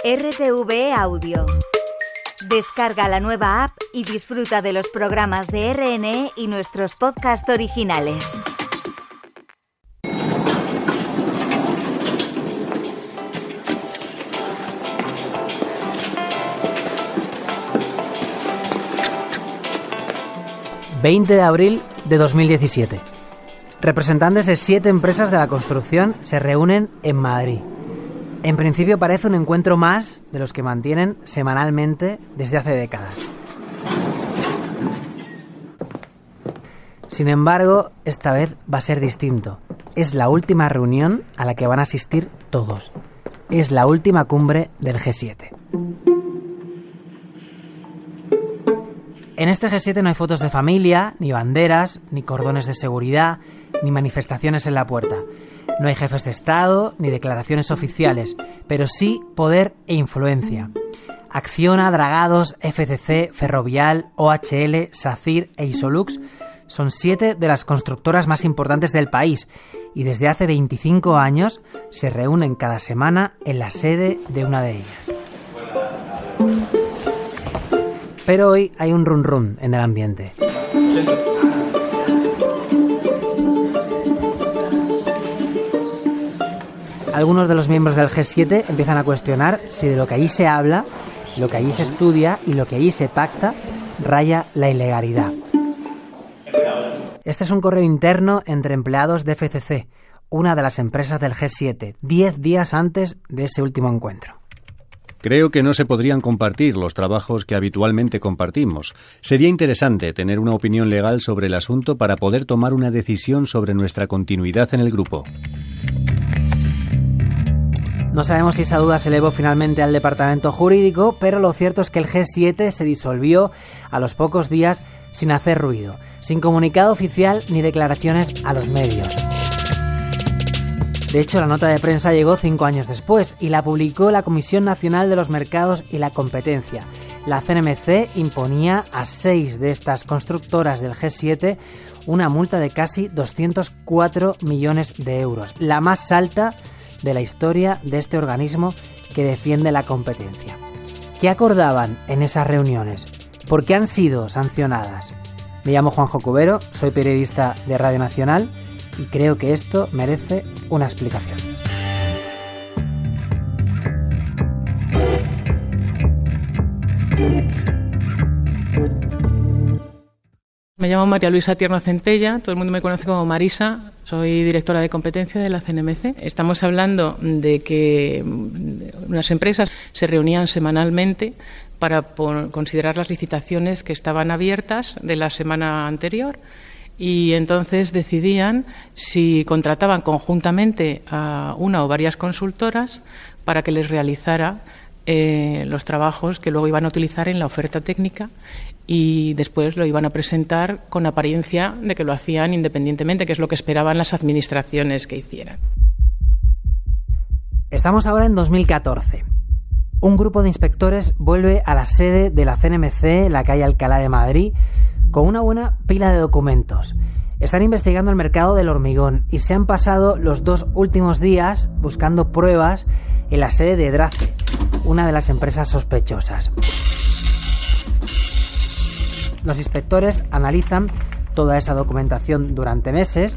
RTV Audio. Descarga la nueva app y disfruta de los programas de RNE y nuestros podcasts originales. ...20 de abril de 2017. Representantes de 7 empresas de la construcción se reúnen en Madrid. En principio parece un encuentro más de los que mantienen semanalmente desde hace décadas. Sin embargo, esta vez va a ser distinto. Es la última reunión a la que van a asistir todos. Es la última cumbre del G7. En este G7 no hay fotos de familia, ni banderas, ni cordones de seguridad, ni manifestaciones en la puerta. No hay jefes de Estado, ni declaraciones oficiales, pero sí poder e influencia. Acciona, Dragados, FCC, Ferrovial, OHL, SACIR e Isolux son 7 de las constructoras más importantes del país y desde hace 25 años se reúnen cada semana en la sede de una de ellas. Pero hoy hay un run run en el ambiente. Algunos de los miembros del G7 empiezan a cuestionar si de lo que allí se habla, lo que allí se estudia y lo que allí se pacta raya la ilegalidad. Este es un correo interno entre empleados de FCC, una de las empresas del G7, 10 días antes de ese último encuentro. Creo que no se podrían compartir los trabajos que habitualmente compartimos. Sería interesante tener una opinión legal sobre el asunto para poder tomar una decisión sobre nuestra continuidad en el grupo. No sabemos si esa duda se elevó finalmente al departamento jurídico, pero lo cierto es que el G7 se disolvió a los pocos días sin hacer ruido, sin comunicado oficial ni declaraciones a los medios. De hecho, la nota de prensa llegó 5 años después y la publicó la Comisión Nacional de los Mercados y la Competencia. La CNMC imponía a 6 de estas constructoras del G7 una multa de casi 204 millones de euros, la más alta de la historia de este organismo que defiende la competencia. ¿Qué acordaban en esas reuniones? ¿Por qué han sido sancionadas? Me llamo Juanjo Cubero, soy periodista de Radio Nacional y creo que esto merece una explicación. Me llamo María Luisa Tierno Centella, todo el mundo me conoce como Marisa, soy directora de competencia de la CNMC. Estamos hablando de que unas empresas se reunían semanalmente para considerar las licitaciones que estaban abiertas de la semana anterior y entonces decidían si contrataban conjuntamente a una o varias consultoras para que les realizara los trabajos que luego iban a utilizar en la oferta técnica y después lo iban a presentar con apariencia de que lo hacían independientemente, que es lo que esperaban las administraciones que hicieran. Estamos ahora en 2014. Un grupo de inspectores vuelve a la sede de la CNMC en la calle Alcalá de Madrid con una buena pila de documentos. Están investigando el mercado del hormigón y se han pasado los 2 últimos días buscando pruebas en la sede de Drace, una de las empresas sospechosas. Los inspectores analizan toda esa documentación durante meses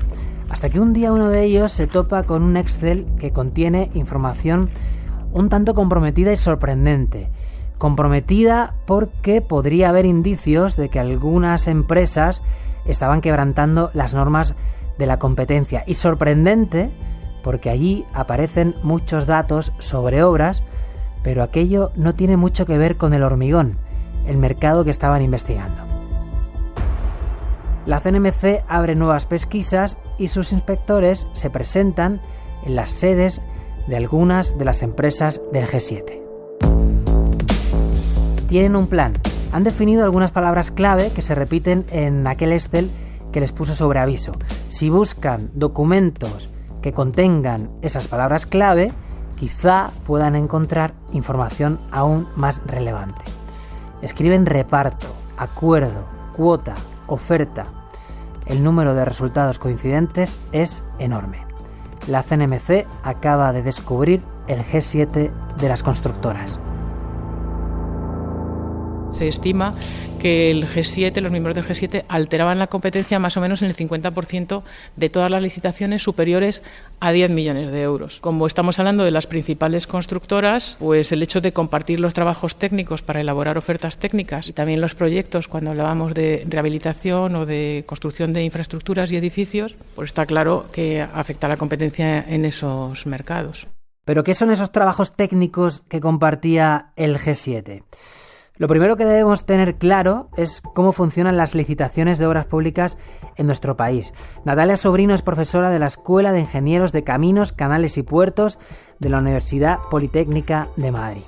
hasta que un día uno de ellos se topa con un Excel que contiene información un tanto comprometida y sorprendente. Comprometida porque podría haber indicios de que algunas empresas estaban quebrantando las normas de la competencia. Y sorprendente porque allí aparecen muchos datos sobre obras, pero aquello no tiene mucho que ver con el hormigón, el mercado que estaban investigando. La CNMC abre nuevas pesquisas y sus inspectores se presentan en las sedes de algunas de las empresas del G7. Tienen un plan. Han definido algunas palabras clave que se repiten en aquel Excel que les puso sobre aviso. Si buscan documentos que contengan esas palabras clave, quizá puedan encontrar información aún más relevante. Escriben reparto, acuerdo, cuota, oferta. El número de resultados coincidentes es enorme. La CNMC acaba de descubrir el G7 de las constructoras. Se estima que el G7, los miembros del G7, alteraban la competencia más o menos en el 50% de todas las licitaciones superiores a 10 millones de euros. Como estamos hablando de las principales constructoras, pues el hecho de compartir los trabajos técnicos para elaborar ofertas técnicas y también los proyectos cuando hablábamos de rehabilitación o de construcción de infraestructuras y edificios, pues está claro que afecta a la competencia en esos mercados. ¿Pero qué son esos trabajos técnicos que compartía el G7? Lo primero que debemos tener claro es cómo funcionan las licitaciones de obras públicas en nuestro país. Natalia Sobrino es profesora de la Escuela de Ingenieros de Caminos, Canales y Puertos de la Universidad Politécnica de Madrid.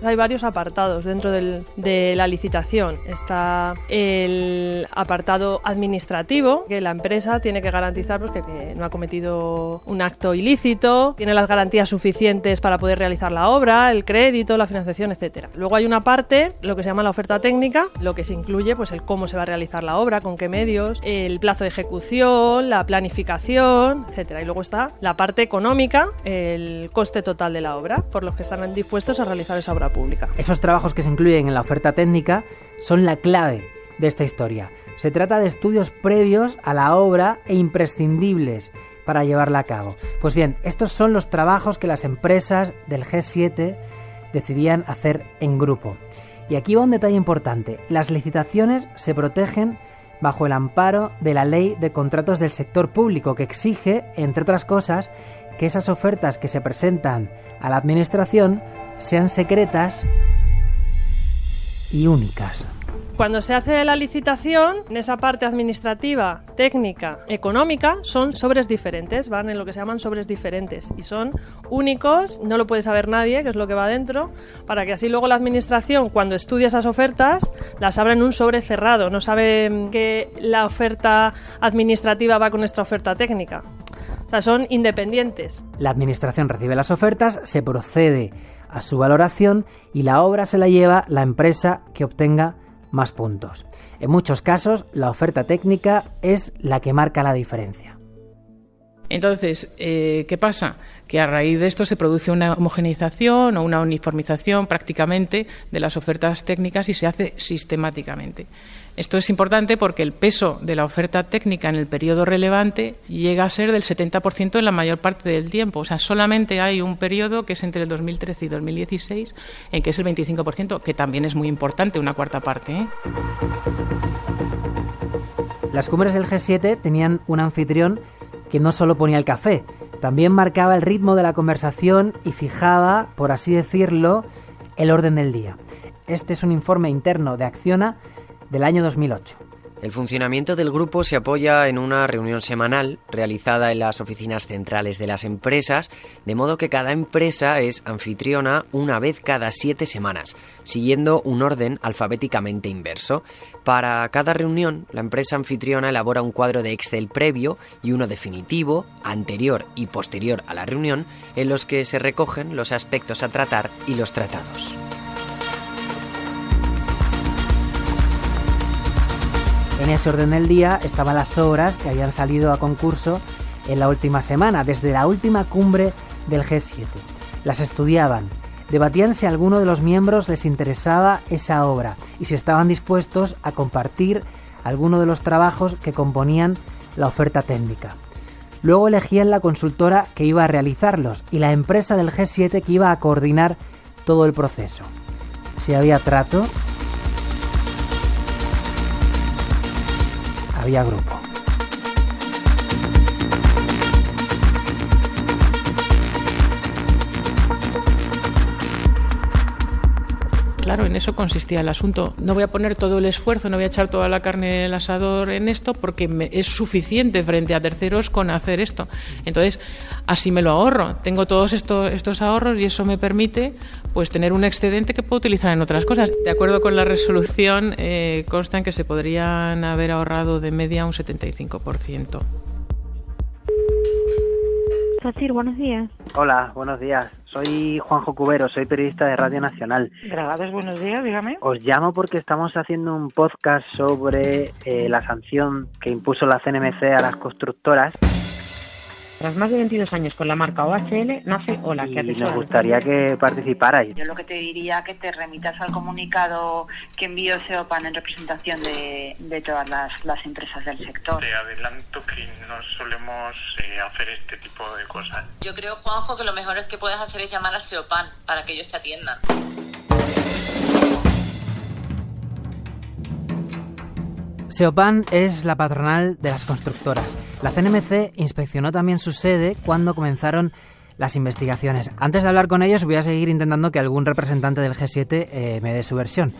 Hay varios apartados dentro de la licitación. Está el apartado administrativo, que la empresa tiene que garantizar pues, que no ha cometido un acto ilícito, tiene las garantías suficientes para poder realizar la obra, el crédito, la financiación, etcétera. Luego hay una parte, lo que se llama la oferta técnica, lo que se incluye pues el cómo se va a realizar la obra, con qué medios, el plazo de ejecución, la planificación, etcétera. Y luego está la parte económica, el coste total de la obra, por los que están dispuestos a realizar esa obra pública. Esos trabajos que se incluyen en la oferta técnica son la clave de esta historia. Se trata de estudios previos a la obra e imprescindibles para llevarla a cabo. Pues bien, estos son los trabajos que las empresas del G7 decidían hacer en grupo. Y aquí va un detalle importante. Las licitaciones se protegen bajo el amparo de la Ley de Contratos del Sector Público, que exige, entre otras cosas, que esas ofertas que se presentan a la Administración sean secretas y únicas. Cuando se hace la licitación, en esa parte administrativa, técnica, económica, son sobres diferentes, van en lo que se llaman sobres diferentes y son únicos, no lo puede saber nadie, que es lo que va dentro, para que así luego la administración, cuando estudia esas ofertas, las abra en un sobre cerrado, no sabe que la oferta administrativa va con nuestra oferta técnica. O sea, son independientes. La administración recibe las ofertas, se procede a su valoración y la obra se la lleva la empresa que obtenga más puntos. En muchos casos, la oferta técnica es la que marca la diferencia. Entonces, ¿qué pasa? Que a raíz de esto se produce una homogeneización o una uniformización prácticamente de las ofertas técnicas y se hace sistemáticamente. Esto es importante porque el peso de la oferta técnica en el periodo relevante llega a ser del 70% en la mayor parte del tiempo. O sea, solamente hay un periodo que es entre el 2013 y 2016 en que es el 25%, que también es muy importante, una cuarta parte, ¿eh? Las cumbres del G7 tenían un anfitrión que no solo ponía el café, también marcaba el ritmo de la conversación y fijaba, por así decirlo, el orden del día. Este es un informe interno de Acciona del año 2008. El funcionamiento del grupo se apoya en una reunión semanal realizada en las oficinas centrales de las empresas, de modo que cada empresa es anfitriona una vez cada 7 semanas, siguiendo un orden alfabéticamente inverso. Para cada reunión, la empresa anfitriona elabora un cuadro de Excel previo y uno definitivo, anterior y posterior a la reunión, en los que se recogen los aspectos a tratar y los tratados. En ese orden del día estaban las obras que habían salido a concurso en la última semana, desde la última cumbre del G7. Las estudiaban, debatían si a alguno de los miembros les interesaba esa obra y si estaban dispuestos a compartir alguno de los trabajos que componían la oferta técnica. Luego elegían la consultora que iba a realizarlos y la empresa del G7 que iba a coordinar todo el proceso. Si había trato, había grupo. Claro, en eso consistía el asunto. No voy a poner todo el esfuerzo, no voy a echar toda la carne en el asador en esto porque es suficiente frente a terceros con hacer esto. Entonces, así me lo ahorro. Tengo todos estos ahorros y eso me permite pues tener un excedente que puedo utilizar en otras cosas. De acuerdo con la resolución, consta en que se podrían haber ahorrado de media un 75%. Sacir, buenos días. Hola, buenos días. Soy Juanjo Cubero, soy periodista de Radio Nacional. Grabados, buenos días, dígame. Os llamo porque estamos haciendo un podcast sobre la sanción que impuso la CNMC a las constructoras. Tras más de 22 años con la marca OHL, nace Hola, que y nos gustaría que participarais. Yo lo que te diría que te remitas al comunicado que envió SEOPAN en representación de todas las empresas del sector. Te adelanto que no solemos hacer este tipo de cosas. Yo creo, Juanjo, que lo mejor que puedes hacer es llamar a SEOPAN para que ellos te atiendan. SEOPAN es la patronal de las constructoras. La CNMC inspeccionó también su sede cuando comenzaron las investigaciones. Antes de hablar con ellos voy a seguir intentando que algún representante del G7 me dé su versión.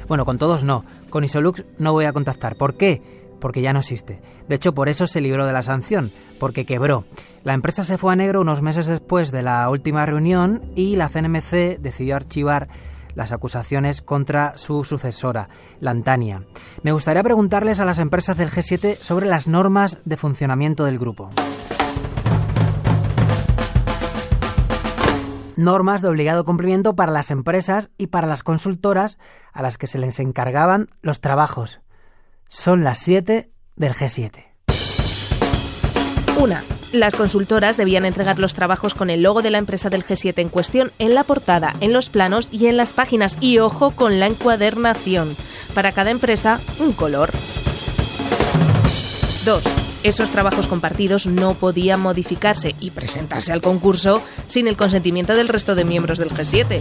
Bueno, con todos no. Con Isolux no voy a contactar. ¿Por qué? Porque ya no existe. De hecho, por eso se libró de la sanción, porque quebró. La empresa se fue a negro unos meses después de la última reunión y la CNMC decidió archivar las acusaciones contra su sucesora, Lantania. Me gustaría preguntarles a las empresas del G7 sobre las normas de funcionamiento del grupo. Normas de obligado cumplimiento para las empresas y para las consultoras a las que se les encargaban los trabajos. Son las 7 del G7. 1. Las consultoras debían entregar los trabajos con el logo de la empresa del G7 en cuestión en la portada, en los planos y en las páginas. Y ojo con la encuadernación. Para cada empresa, un color. 2. Esos trabajos compartidos no podían modificarse y presentarse al concurso sin el consentimiento del resto de miembros del G7.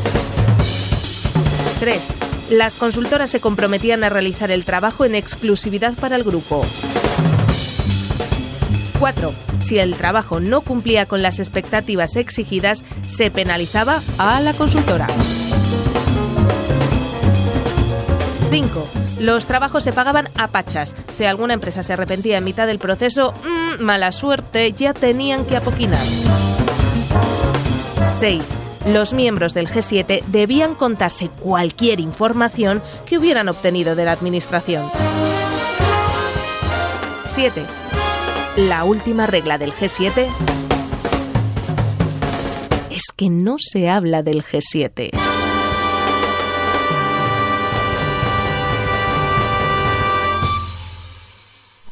3. Las consultoras se comprometían a realizar el trabajo en exclusividad para el grupo. 4. Si el trabajo no cumplía con las expectativas exigidas, se penalizaba a la consultora. 5. Los trabajos se pagaban a pachas. Si alguna empresa se arrepentía en mitad del proceso, mala suerte, ya tenían que apoquinar. 6. Los miembros del G7 debían contarse cualquier información que hubieran obtenido de la administración. 7. La última regla del G7 es que no se habla del G7.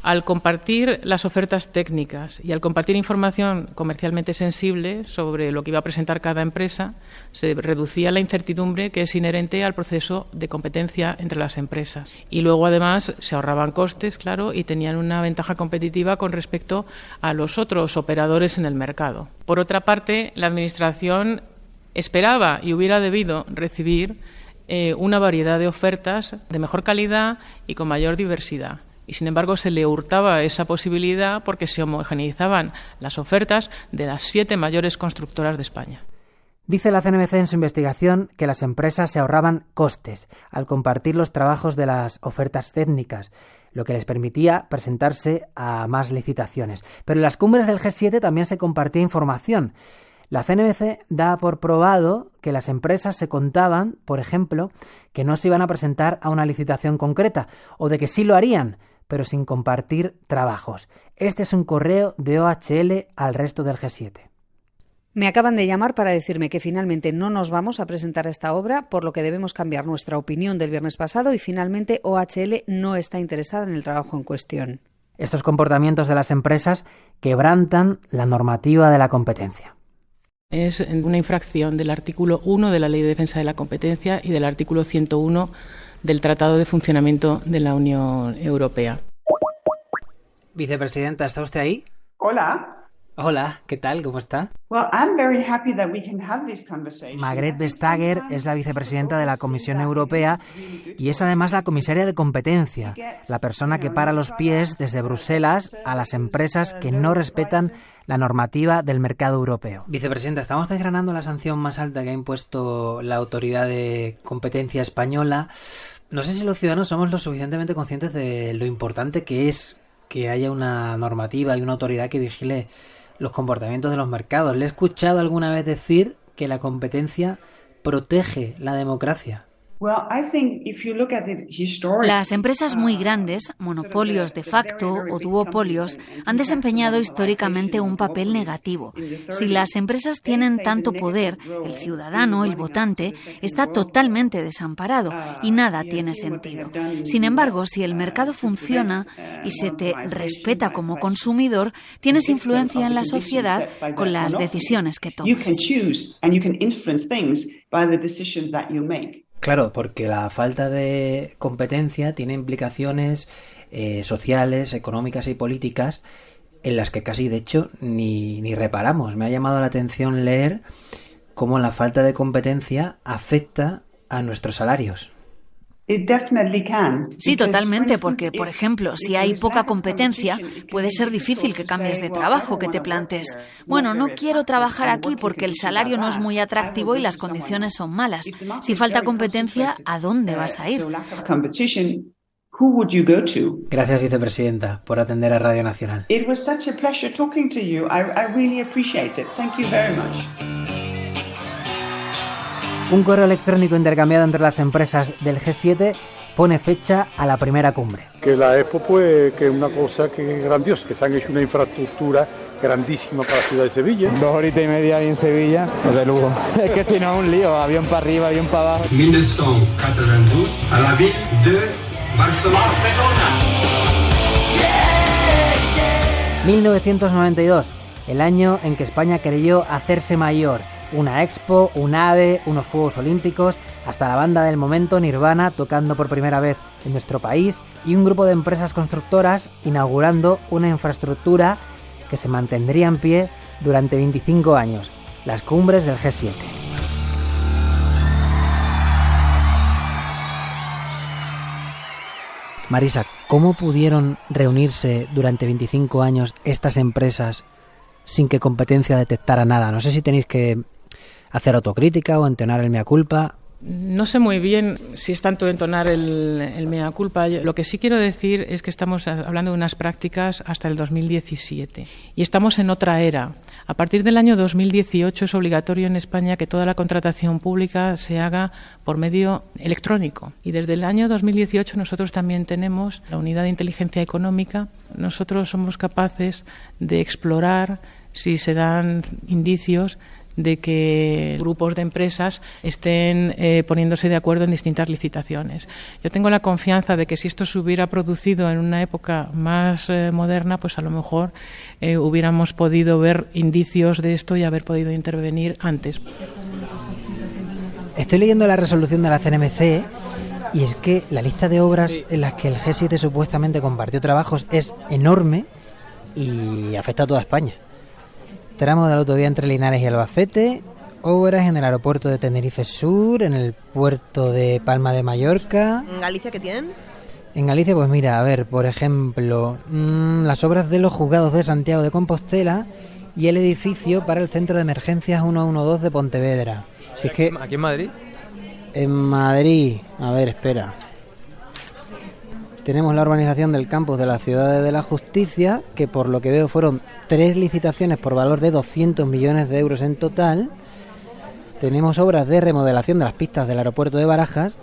Al compartir las ofertas técnicas y al compartir información comercialmente sensible sobre lo que iba a presentar cada empresa, se reducía la incertidumbre que es inherente al proceso de competencia entre las empresas. Y luego, además, se ahorraban costes, claro, y tenían una ventaja competitiva con respecto a los otros operadores en el mercado. Por otra parte, la Administración esperaba y hubiera debido recibir una variedad de ofertas de mejor calidad y con mayor diversidad. Y, sin embargo, se le hurtaba esa posibilidad porque se homogeneizaban las ofertas de las 7 mayores constructoras de España. Dice la CNMC en su investigación que las empresas se ahorraban costes al compartir los trabajos de las ofertas técnicas, lo que les permitía presentarse a más licitaciones. Pero en las cumbres del G7 también se compartía información. La CNMC da por probado que las empresas se contaban, por ejemplo, que no se iban a presentar a una licitación concreta o de que sí lo harían, pero sin compartir trabajos. Este es un correo de OHL al resto del G7. Me acaban de llamar para decirme que finalmente no nos vamos a presentar a esta obra, por lo que debemos cambiar nuestra opinión del viernes pasado y finalmente OHL no está interesada en el trabajo en cuestión. Estos comportamientos de las empresas quebrantan la normativa de la competencia. Es una infracción del artículo 1 de la Ley de Defensa de la Competencia y del artículo 101 del Tratado de Funcionamiento de la Unión Europea. Vicepresidenta, ¿está usted ahí? Hola. Hola, ¿qué tal? ¿Cómo está? Margrethe Vestager es la vicepresidenta de la Comisión Europea y es además la comisaria de competencia, la persona que para los pies desde Bruselas a las empresas que no respetan la normativa del mercado europeo. Vicepresidenta, estamos desgranando la sanción más alta que ha impuesto la Autoridad de Competencia Española. No sé si los ciudadanos somos lo suficientemente conscientes de lo importante que es que haya una normativa y una autoridad que vigile los comportamientos de los mercados. Le he escuchado alguna vez decir que la competencia protege la democracia. Las empresas muy grandes, monopolios de facto o duopolios, han desempeñado históricamente un papel negativo. Si las empresas tienen tanto poder, el ciudadano, el votante, está totalmente desamparado y nada tiene sentido. Sin embargo, si el mercado funciona y se te respeta como consumidor, tienes influencia en la sociedad con las decisiones que tomas. Claro, porque la falta de competencia tiene implicaciones sociales, económicas y políticas en las que casi, de hecho, ni reparamos. Me ha llamado la atención leer cómo la falta de competencia afecta a nuestros salarios. Sí, totalmente, porque, por ejemplo, si hay poca competencia, puede ser difícil que cambies de trabajo, que te plantes, bueno, no quiero trabajar aquí porque el salario no es muy atractivo y las condiciones son malas. Si falta competencia, ¿a dónde vas a ir? Gracias, vicepresidenta, por atender a Radio Nacional. Un correo electrónico intercambiado entre las empresas del G7 pone fecha a la primera cumbre. Que la Expo, pues, que es una cosa que es grandiosa, que se han hecho una infraestructura grandísima para la ciudad de Sevilla. 2 horitas y media ahí en Sevilla, pues de lujo. Es que si no es un lío, avión para arriba, avión para abajo. 1992, a la ville de Barcelona. 1992, el año en que España creyó hacerse mayor. Una expo, un AVE, unos Juegos Olímpicos, hasta la banda del momento Nirvana tocando por primera vez en nuestro país y un grupo de empresas constructoras inaugurando una infraestructura que se mantendría en pie durante 25 años, las cumbres del G7. Marisa, ¿cómo pudieron reunirse durante 25 años estas empresas sin que competencia detectara nada? No sé si tenéis que hacer autocrítica o entonar el mea culpa. No sé muy bien si es tanto entonar el mea culpa. Lo que sí quiero decir es que estamos hablando de unas prácticas hasta el 2017 y estamos en otra era. A partir del año 2018 es obligatorio en España que toda la contratación pública se haga por medio electrónico y desde el año 2018 nosotros también tenemos la unidad de inteligencia económica. Nosotros somos capaces de explorar si se dan indicios de que grupos de empresas estén poniéndose de acuerdo en distintas licitaciones. Yo tengo la confianza de que si esto se hubiera producido en una época más moderna, pues a lo mejor hubiéramos podido ver indicios de esto y haber podido intervenir antes. Estoy leyendo la resolución de la CNMC y es que la lista de obras en las que el G7 supuestamente compartió trabajos es enorme y afecta a toda España. Tramo de la autovía entre Linares y Albacete, obras en el aeropuerto de Tenerife Sur, en el puerto de Palma de Mallorca. ¿En Galicia qué tienen? En Galicia, pues mira, a ver, por ejemplo, las obras de los juzgados de Santiago de Compostela y el edificio para el Centro de Emergencias 112 de Pontevedra. Si es que ¿Aquí en Madrid? En Madrid, a ver, espera. Tenemos la urbanización del campus de la Ciudad de la Justicia, que por lo que veo fueron 3 licitaciones por valor de 200 millones de euros en total. Tenemos obras de remodelación de las pistas del aeropuerto de Barajas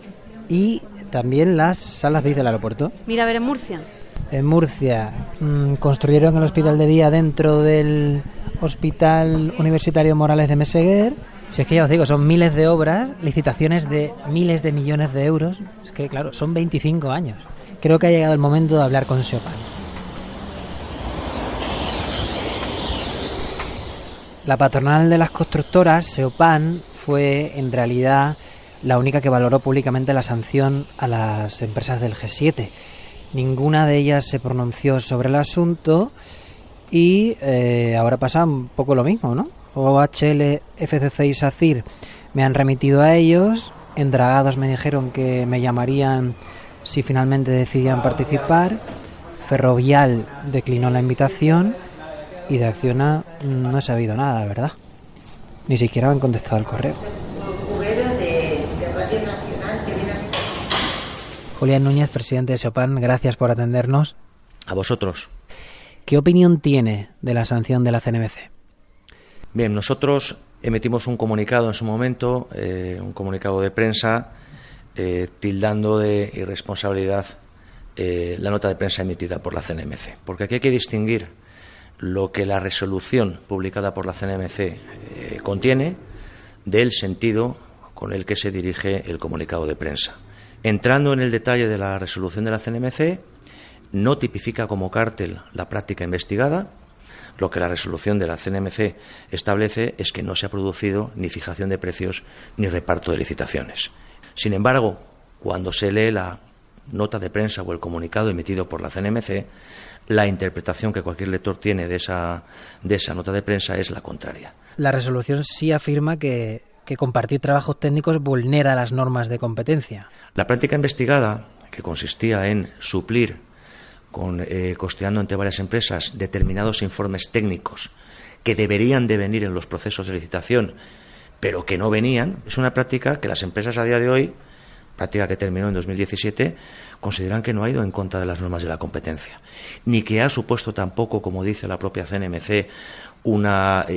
y también las salas VIP del aeropuerto. Mira, a ver, en Murcia. En Murcia construyeron el hospital de día dentro del Hospital Universitario Morales de Meseguer. Si es que ya os digo, son miles de obras, licitaciones de miles de millones de euros. Es que claro, son 25 años. Creo que ha llegado el momento de hablar con Seopan. La patronal de las constructoras, Seopan, fue en realidad la única que valoró públicamente la sanción a las empresas del G7. Ninguna de ellas se pronunció sobre el asunto y ahora pasa un poco lo mismo, ¿no? OHL, FCC y SACIR me han remitido a ellos. En Dragados me dijeron que me llamarían si finalmente decidían participar. Ferrovial declinó la invitación y de Acciona no he sabido nada, ¿verdad? Ni siquiera han contestado el correo. Julián Núñez, presidente de Seopan, gracias por atendernos. A vosotros. ¿Qué opinión tiene de la sanción de la CNMC? Bien, nosotros emitimos un comunicado en su momento, un comunicado de prensa, tildando de irresponsabilidad la nota de prensa emitida por la CNMC. Porque aquí hay que distinguir lo que la resolución publicada por la CNMC contiene del sentido con el que se dirige el comunicado de prensa. Entrando en el detalle de la resolución de la CNMC, no tipifica como cártel la práctica investigada. Lo que la resolución de la CNMC establece es que no se ha producido ni fijación de precios ni reparto de licitaciones. Sin embargo, cuando se lee la nota de prensa o el comunicado emitido por la CNMC, la interpretación que cualquier lector tiene de esa nota de prensa es la contraria. La resolución sí afirma que compartir trabajos técnicos vulnera las normas de competencia. La práctica investigada, que consistía en suplir costeando entre varias empresas determinados informes técnicos que deberían de venir en los procesos de licitación, pero que no venían, es una práctica que las empresas a día de hoy, práctica que terminó en 2017, consideran que no ha ido en contra de las normas de la competencia, ni que ha supuesto tampoco, como dice la propia CNMC, un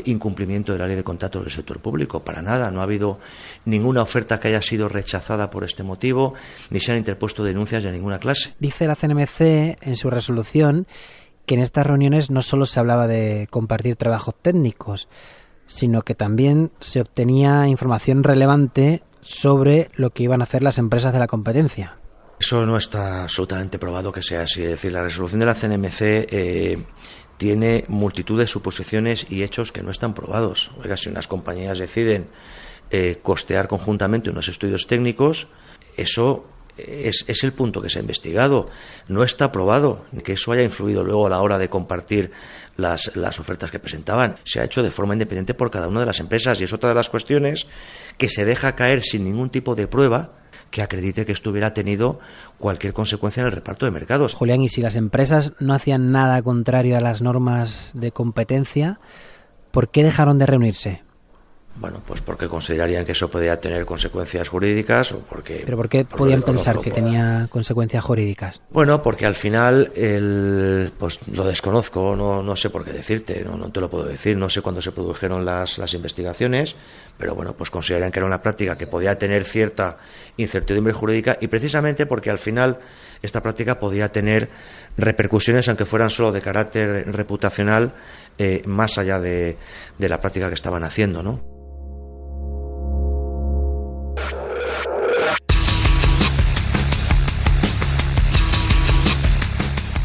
incumplimiento de la ley de contratos del sector público. Para nada, no ha habido ninguna oferta que haya sido rechazada por este motivo, ni se han interpuesto denuncias de ninguna clase. Dice la CNMC en su resolución que en estas reuniones no solo se hablaba de compartir trabajos técnicos, sino que también se obtenía información relevante sobre lo que iban a hacer las empresas de la competencia. Eso no está absolutamente probado que sea así. Es decir, la resolución de la CNMC tiene multitud de suposiciones y hechos que no están probados. Oiga, si unas compañías deciden costear conjuntamente unos estudios técnicos, eso es el punto que se ha investigado. No está probado que eso haya influido luego a la hora de compartir las ofertas que presentaban. Se ha hecho de forma independiente por cada una de las empresas y es otra de las cuestiones que se deja caer sin ningún tipo de prueba que acredite que esto hubiera tenido cualquier consecuencia en el reparto de mercados. Julián, y si las empresas no hacían nada contrario a las normas de competencia, ¿por qué dejaron de reunirse? Bueno, pues porque considerarían que eso podía tener consecuencias jurídicas o porque... ¿Pero por qué podían pensar que tenía consecuencias jurídicas? Bueno, porque al final, pues lo desconozco, no sé por qué decirte, no te lo puedo decir, no sé cuándo se produjeron las investigaciones, pero bueno, pues consideran que era una práctica que podía tener cierta incertidumbre jurídica y precisamente porque al final esta práctica podía tener repercusiones, aunque fueran solo de carácter reputacional, más allá de la práctica que estaban haciendo, ¿no?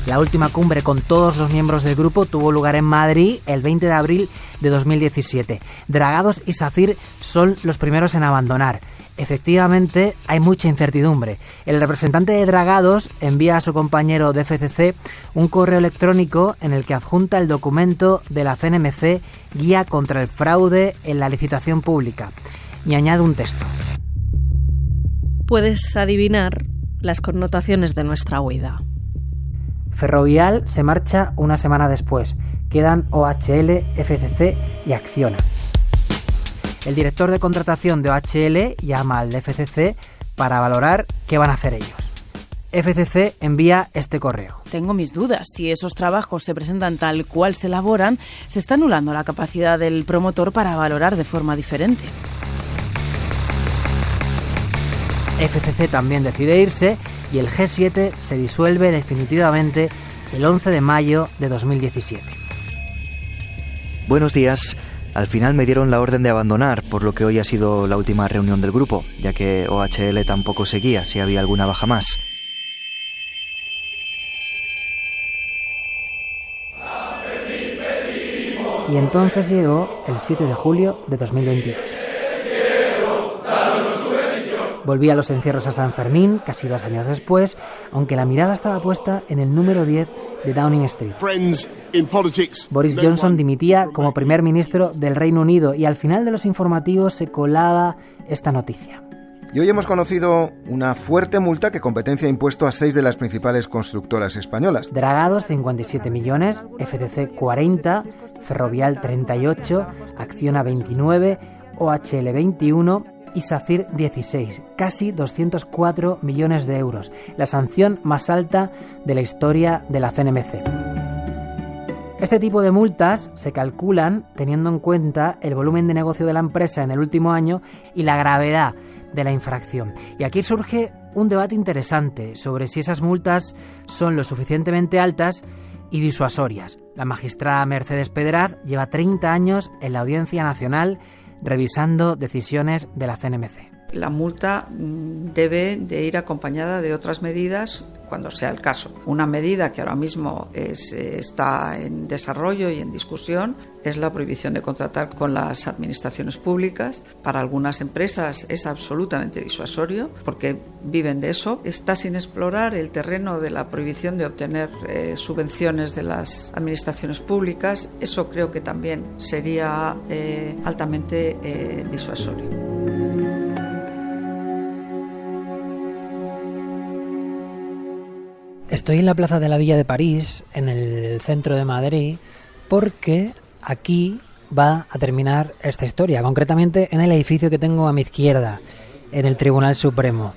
La última cumbre con todos los miembros del grupo tuvo lugar en Madrid el 20 de abril de 2017. Dragados y SACIR son los primeros en abandonar. Efectivamente, hay mucha incertidumbre. El representante de Dragados envía a su compañero de FCC un correo electrónico en el que adjunta el documento de la CNMC Guía contra el fraude en la licitación pública y añade un texto. Puedes adivinar las connotaciones de nuestra huida. Ferrovial se marcha una semana después. Quedan OHL, FCC y Acciona. El director de contratación de OHL llama al de FCC para valorar qué van a hacer ellos. FCC envía este correo. Tengo mis dudas. Si esos trabajos se presentan tal cual se elaboran, se está anulando la capacidad del promotor para valorar de forma diferente. FCC también decide irse y el G7 se disuelve definitivamente el 11 de mayo de 2017. Buenos días. Al final me dieron la orden de abandonar, por lo que hoy ha sido la última reunión del grupo, ya que OHL tampoco seguía si había alguna baja más. Y entonces llegó el 7 de julio de 2022. Volví a los encierros a San Fermín, casi 2 años después, aunque la mirada estaba puesta en el número 10 de Downing Street. Boris Johnson dimitía como primer ministro del Reino Unido y al final de los informativos se colaba esta noticia. Y hoy hemos conocido una fuerte multa que Competencia ha impuesto a 6 de las principales constructoras españolas. Dragados 57 millones, FCC 40, Ferrovial 38, Acciona 29, OHL 21 y SACIR 16, casi 204 millones de euros, la sanción más alta de la historia de la CNMC. Este tipo de multas se calculan teniendo en cuenta el volumen de negocio de la empresa en el último año y la gravedad de la infracción. Y aquí surge un debate interesante sobre si esas multas son lo suficientemente altas y disuasorias. La magistrada Mercedes Pedraz lleva 30 años en la Audiencia Nacional revisando decisiones de la CNMC. La multa debe de ir acompañada de otras medidas cuando sea el caso. Una medida que ahora mismo está en desarrollo y en discusión es la prohibición de contratar con las administraciones públicas. Para algunas empresas es absolutamente disuasorio porque viven de eso. Está sin explorar el terreno de la prohibición de obtener subvenciones de las administraciones públicas. Eso creo que también sería altamente disuasorio. Estoy en la Plaza de la Villa de París, en el centro de Madrid, porque aquí va a terminar esta historia, concretamente en el edificio que tengo a mi izquierda, en el Tribunal Supremo.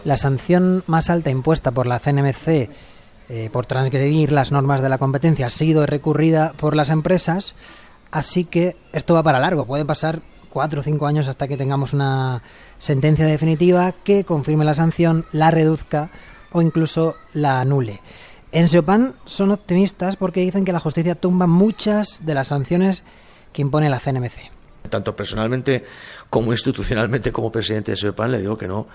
La sanción más alta impuesta por la CNMC por transgredir las normas de la competencia ha sido recurrida por las empresas, así que esto va para largo. Pueden pasar 4 o 5 años hasta que tengamos una sentencia definitiva que confirme la sanción, la reduzca o incluso la anule. En SEOPAN son optimistas porque dicen que la justicia tumba muchas de las sanciones que impone la CNMC. Tanto personalmente como institucionalmente como presidente de SEOPAN le digo que no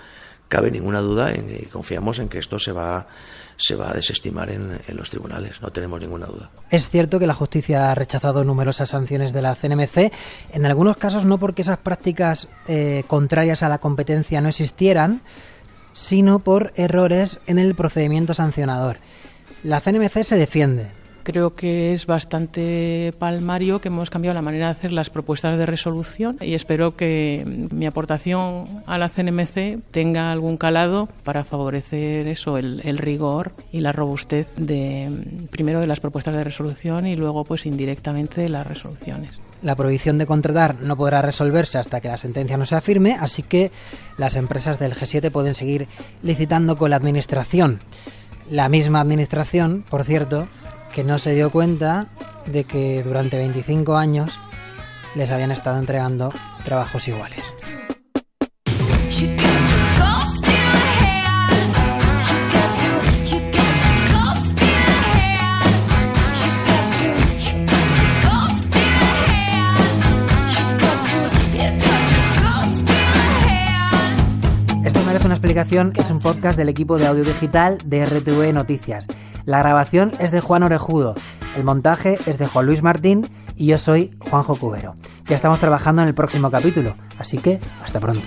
cabe ninguna duda y confiamos en que esto se va a desestimar en los tribunales, no tenemos ninguna duda. Es cierto que la justicia ha rechazado numerosas sanciones de la CNMC, en algunos casos no porque esas prácticas contrarias a la competencia no existieran, sino por errores en el procedimiento sancionador. La CNMC se defiende. Creo que es bastante palmario que hemos cambiado la manera de hacer las propuestas de resolución y espero que mi aportación a la CNMC tenga algún calado para favorecer eso, el rigor y la robustez primero de las propuestas de resolución y luego pues indirectamente de las resoluciones. La prohibición de contratar no podrá resolverse hasta que la sentencia no sea firme, así que las empresas del G7 pueden seguir licitando con la administración. La misma administración, por cierto, que no se dio cuenta de que durante 25 años les habían estado entregando trabajos iguales. Esto merece una explicación. Es un podcast del equipo de audio digital de RTV Noticias. La grabación es de Juan Orejudo, el montaje es de Juan Luis Martín y yo soy Juanjo Cubero. Ya estamos trabajando en el próximo capítulo, así que hasta pronto.